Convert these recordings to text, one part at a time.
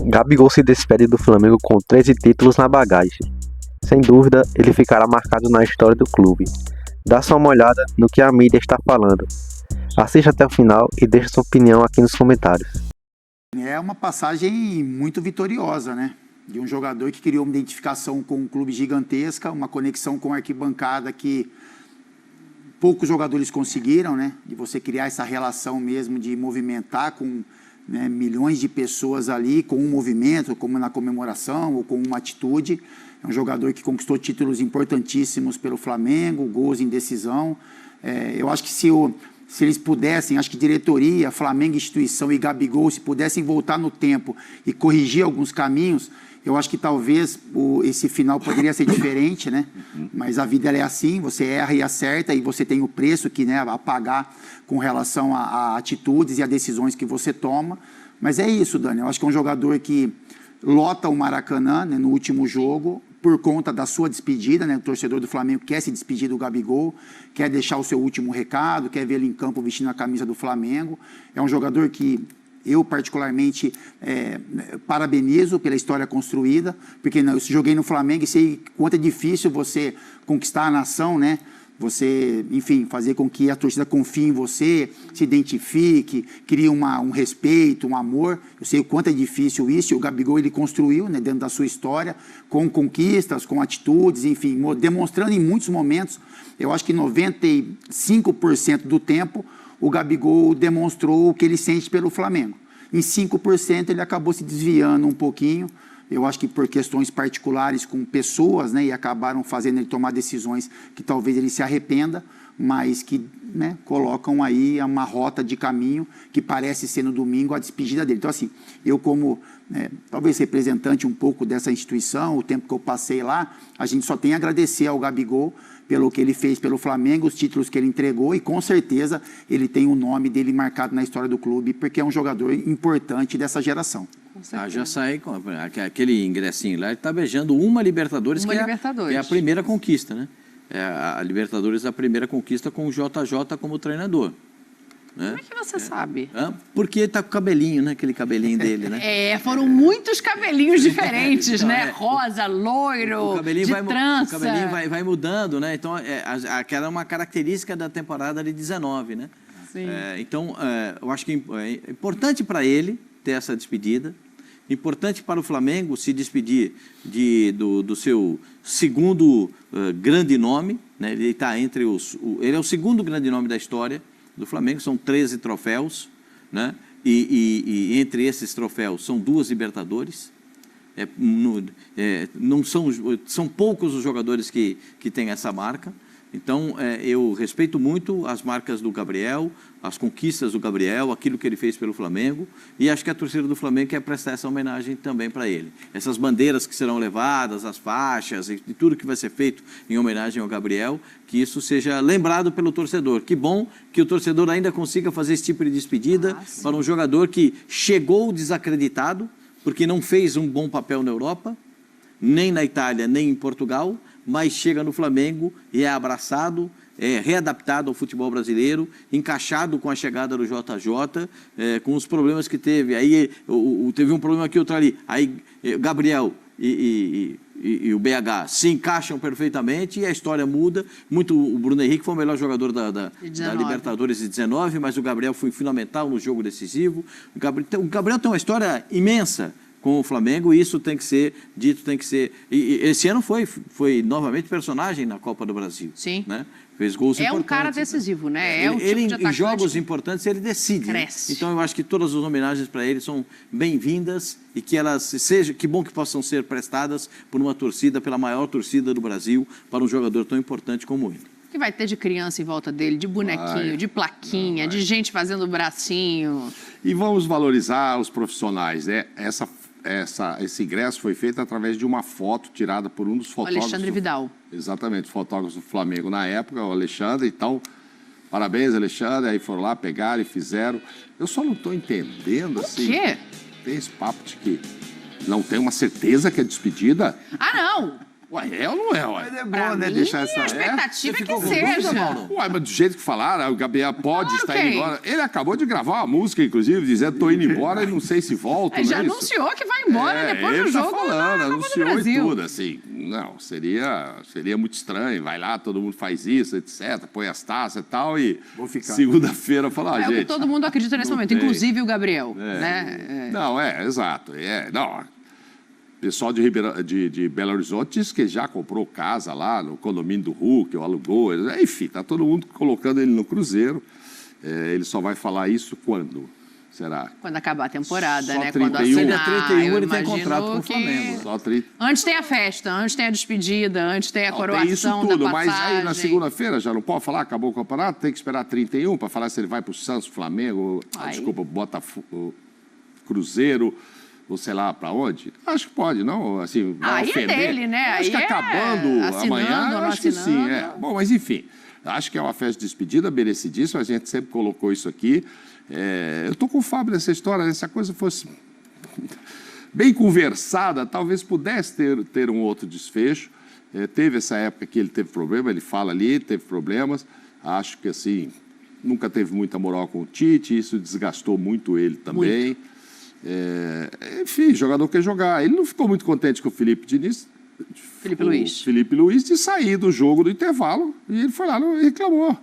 Gabigol se despede do Flamengo com 13 títulos na bagagem. Sem dúvida, ele ficará marcado na história do clube. Dá só uma olhada no que a mídia está falando. Assista até o final e deixe sua opinião aqui nos comentários. É uma passagem muito vitoriosa, né? De um jogador que criou uma identificação com um clube gigantesca, uma conexão com a arquibancada que poucos jogadores conseguiram, né? De você criar essa relação mesmo de movimentar com, né, milhões de pessoas ali, com um movimento, como na comemoração ou com uma atitude. É um jogador que conquistou títulos importantíssimos pelo Flamengo, gols em decisão. Eu acho que se eles pudessem, acho que diretoria, Flamengo, instituição e Gabigol, se pudessem voltar no tempo e corrigir alguns caminhos, eu acho que talvez esse final poderia ser diferente, né? Mas a vida ela é assim, você erra e acerta e você tem o preço que, né, a pagar com relação a atitudes e a decisões que você toma. Mas é isso, Dani, eu acho que é um jogador que lota o Maracanã, né, no último jogo, por conta da sua despedida, né? O torcedor do Flamengo quer se despedir do Gabigol, quer deixar o seu último recado, quer ver ele em campo vestindo a camisa do Flamengo. É um jogador que eu, particularmente, parabenizo pela história construída, porque eu joguei no Flamengo e sei quanto é difícil você conquistar a nação, né? Você, enfim, fazer com que a torcida confie em você, se identifique, crie um respeito, um amor. Eu sei o quanto é difícil isso, e o Gabigol ele construiu, né, dentro da sua história, com conquistas, com atitudes, enfim, demonstrando em muitos momentos. Eu acho que 95% do tempo o Gabigol demonstrou o que ele sente pelo Flamengo. Em 5% ele acabou se desviando um pouquinho, eu acho que por questões particulares com pessoas, né, e acabaram fazendo ele tomar decisões que talvez ele se arrependa, mas que, né, colocam aí uma rota de caminho que parece ser no domingo a despedida dele. Então, assim, eu como, talvez representante um pouco dessa instituição, o tempo que eu passei lá, a gente só tem a agradecer ao Gabigol pelo que ele fez pelo Flamengo, os títulos que ele entregou, e com certeza ele tem o nome dele marcado na história do clube, porque é um jogador importante dessa geração. Já sai com aquele ingressinho lá, ele está beijando uma Libertadores, que é a primeira conquista, né? A Libertadores é a primeira conquista com o JJ como treinador. Né? Como é que você sabe? Porque ele tá com o cabelinho, né? Aquele cabelinho dele, né? Foram muitos cabelinhos diferentes, né? Rosa, loiro, o cabelinho de trança. O cabelinho vai mudando, né? Então, aquela é uma característica da temporada de 19, né? Sim. Então, eu acho que é importante para ele ter essa despedida. Importante para o Flamengo se despedir do seu segundo grande nome, né? Ele está entre ele é o segundo grande nome da história do Flamengo, são 13 troféus, né? E entre esses troféus são 2 Libertadores. Não são poucos os jogadores que têm essa marca. Então, eu respeito muito as marcas do Gabriel, as conquistas do Gabriel, aquilo que ele fez pelo Flamengo, e acho que a torcida do Flamengo quer prestar essa homenagem também para ele. Essas bandeiras que serão levadas, as faixas e tudo que vai ser feito em homenagem ao Gabriel, que isso seja lembrado pelo torcedor. Que bom que o torcedor ainda consiga fazer esse tipo de despedida para um jogador que chegou desacreditado, porque não fez um bom papel na Europa, nem na Itália, nem em Portugal, mas chega no Flamengo e é abraçado, é readaptado ao futebol brasileiro, encaixado com a chegada do JJ, com os problemas que teve. Aí teve um problema aqui, outro ali. Aí Gabriel e o BH se encaixam perfeitamente e a história muda. O Bruno Henrique foi o melhor jogador da Libertadores de 19, mas o Gabriel foi fundamental no jogo decisivo. O Gabriel tem uma história imensa com o Flamengo, e isso tem que ser dito, tem que ser... E esse ano foi novamente personagem na Copa do Brasil. Sim. Né? Fez gols importantes. É um cara decisivo, né? Ele em jogos importantes, ele decide. Cresce. Então, eu acho que todas as homenagens para ele são bem-vindas e que que bom que possam ser prestadas por uma torcida, pela maior torcida do Brasil, para um jogador tão importante como ele. O que vai ter de criança em volta dele, de bonequinho, de plaquinha, de gente fazendo bracinho. E vamos valorizar os profissionais, né? Esse ingresso foi feito através de uma foto tirada por um dos fotógrafos. Alexandre Vidal. Exatamente, fotógrafo do Flamengo na época, o Alexandre. Então, parabéns, Alexandre. Aí foram lá, pegaram e fizeram. Eu só não estou entendendo, assim... O quê? Tem esse papo de que não tem uma certeza que é despedida. Ah, não! Ué, é ou não é, ué? Mas é Pra bom, né? mim, Deixar a essa. expectativa é que ficou com dúvida, seja. Paulo? Ué, mas do jeito que falaram, o Gabriel pode Claro estar que indo é. embora. Ele acabou de gravar uma música, inclusive, dizendo tô indo embora e não sei se volto, Já né? Isso. anunciou que vai embora depois ele do jogo tá falando, na Copa do anunciou e Brasil. tudo, assim. Não, seria muito estranho. Vai lá, todo mundo faz isso, etc. Põe as taças e tal, e Vou ficar. segunda-feira falar, É o que gente... todo mundo acredita nesse não momento, tem. inclusive o Gabriel. Né? Não, exato. Não, o pessoal de Belo Horizonte disse que já comprou casa lá no condomínio do Hulk, ou alugou. Enfim, tá todo mundo colocando ele no Cruzeiro. Ele só vai falar isso quando? Será? Quando acabar a temporada, Só né? 31. Quando assinar, Dia 31 eu ele tem imagino contrato com o que- Flamengo. Só 30. Antes tem a festa, antes tem a despedida, antes tem a Não, coroação tem isso tudo, da mas passagem. aí na segunda-feira já não pode falar, acabou o campeonato, tem que esperar 31 para falar se ele vai para o Santos, Flamengo, desculpa, Botafogo, Cruzeiro, ou sei lá para onde. Acho que pode, não? Assim, vai Aí é ofender. dele, né? Acho Aí que é acabando assinando amanhã, ou não acho que sim. assinando. Bom, mas enfim, acho que é uma festa de despedida, merecidíssima, a gente sempre colocou isso aqui. Eu tô com o Fábio nessa história, né? Se a coisa fosse bem conversada, talvez pudesse ter um outro desfecho. Teve essa época que ele teve problema, ele fala ali, teve problemas. Acho que, assim, nunca teve muita moral com o Tite, isso desgastou muito ele também. Enfim, jogador quer jogar. Ele não ficou muito contente com o Felipe Diniz. Felipe Luiz de sair do jogo do intervalo e ele foi lá e reclamou.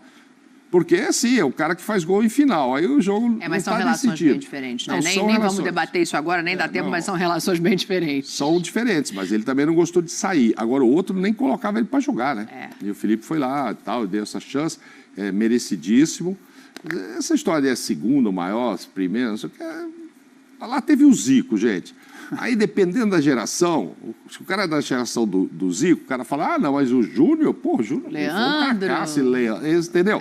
Porque, assim, é o cara que faz gol em final. Aí o jogo não Mas são tá relações decidido. bem diferentes, né? Não, Nem são vamos relações. debater isso agora, nem dá tempo, não. mas são relações bem diferentes. São diferentes, mas ele também não gostou de sair. Agora, o outro nem colocava ele para jogar, né? E o Felipe foi lá e tal, deu essa chance, merecidíssimo. Essa história é segunda, maior, primeira, não sei o que. Lá teve o Zico, gente. Aí, dependendo da geração, se o cara é da geração do Zico, o cara fala, não, mas o Júnior, o Júnior Leandro. Entendeu?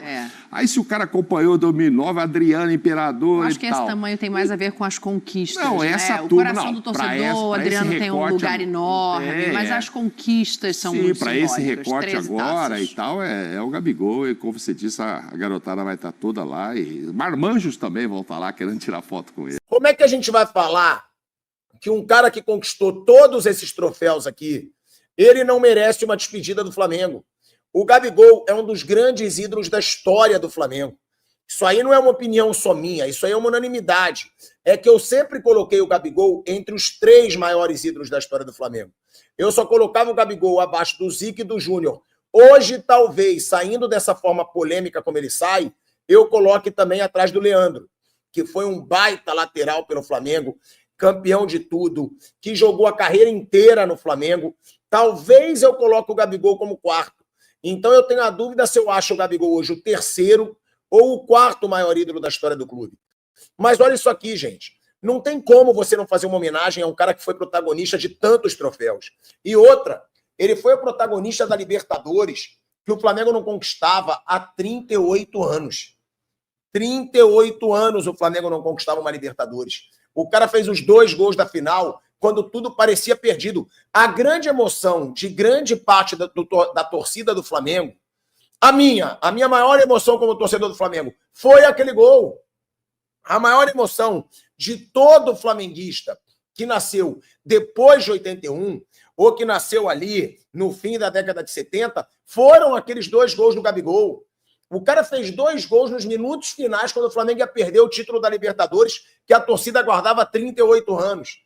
Aí, se o cara acompanhou 2009, Adriano, Imperador Eu acho e que tal. esse tamanho tem mais a ver com as conquistas, Não, né? essa O turma, coração não, do pra torcedor, o esse Adriano tem um recorte, lugar enorme, mas as conquistas são muito para esse simbólicas. recorte 13 agora taças. e tal, é o Gabigol, e como você disse, a garotada vai estar toda lá, e marmanjos também vão estar lá querendo tirar foto com ele. Como é que a gente vai falar que um cara que conquistou todos esses troféus aqui, ele não merece uma despedida do Flamengo? O Gabigol é um dos grandes ídolos da história do Flamengo. Isso aí não é uma opinião só minha, isso aí é uma unanimidade. É que eu sempre coloquei o Gabigol entre os 3 maiores ídolos da história do Flamengo. Eu só colocava o Gabigol abaixo do Zico e do Júnior. Hoje, talvez, saindo dessa forma polêmica como ele sai, eu coloque também atrás do Leandro, que foi um baita lateral pelo Flamengo, campeão de tudo, que jogou a carreira inteira no Flamengo. Talvez eu coloque o Gabigol como 4º. Então eu tenho a dúvida se eu acho o Gabigol hoje o 3º ou o 4º maior ídolo da história do clube. Mas olha isso aqui, gente. Não tem como você não fazer uma homenagem a um cara que foi protagonista de tantos troféus. E outra, ele foi o protagonista da Libertadores, que o Flamengo não conquistava há 38 anos. 38 anos o Flamengo não conquistava uma Libertadores. O cara fez os 2 gols da final quando tudo parecia perdido. A grande emoção de grande parte da torcida do Flamengo, a minha maior emoção como torcedor do Flamengo, foi aquele gol. A maior emoção de todo flamenguista que nasceu depois de 81 ou que nasceu ali no fim da década de 70, foram aqueles 2 gols do Gabigol. O cara fez 2 gols nos minutos finais quando o Flamengo ia perder o título da Libertadores, que a torcida aguardava há 38 anos.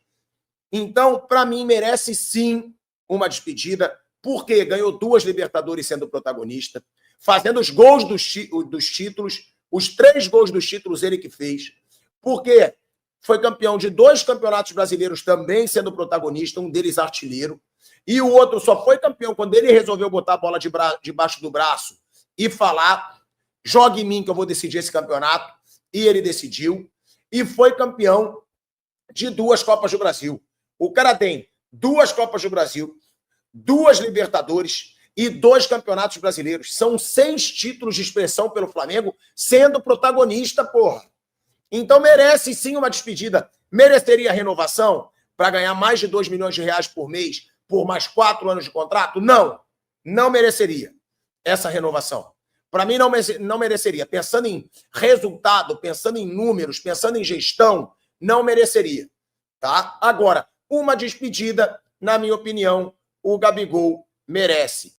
Então, para mim, merece sim uma despedida, porque ganhou 2 Libertadores sendo protagonista, fazendo os gols dos títulos, os 3 gols dos títulos ele que fez, porque foi campeão de 2 campeonatos brasileiros também sendo protagonista, um deles artilheiro, e o outro só foi campeão quando ele resolveu botar a bola debaixo do braço e falar, jogue em mim que eu vou decidir esse campeonato, e ele decidiu, e foi campeão de 2 Copas do Brasil. O cara tem 2 Copas do Brasil, 2 Libertadores e 2 campeonatos brasileiros. São 6 títulos de expressão pelo Flamengo, sendo protagonista, porra. Então merece sim uma despedida. Mereceria renovação para ganhar mais de 2 milhões de reais por mês por mais 4 anos de contrato? Não, não mereceria essa renovação. Para mim não mereceria. Pensando em resultado, pensando em números, pensando em gestão, não mereceria. Tá? Agora, uma despedida, na minha opinião, o Gabigol merece.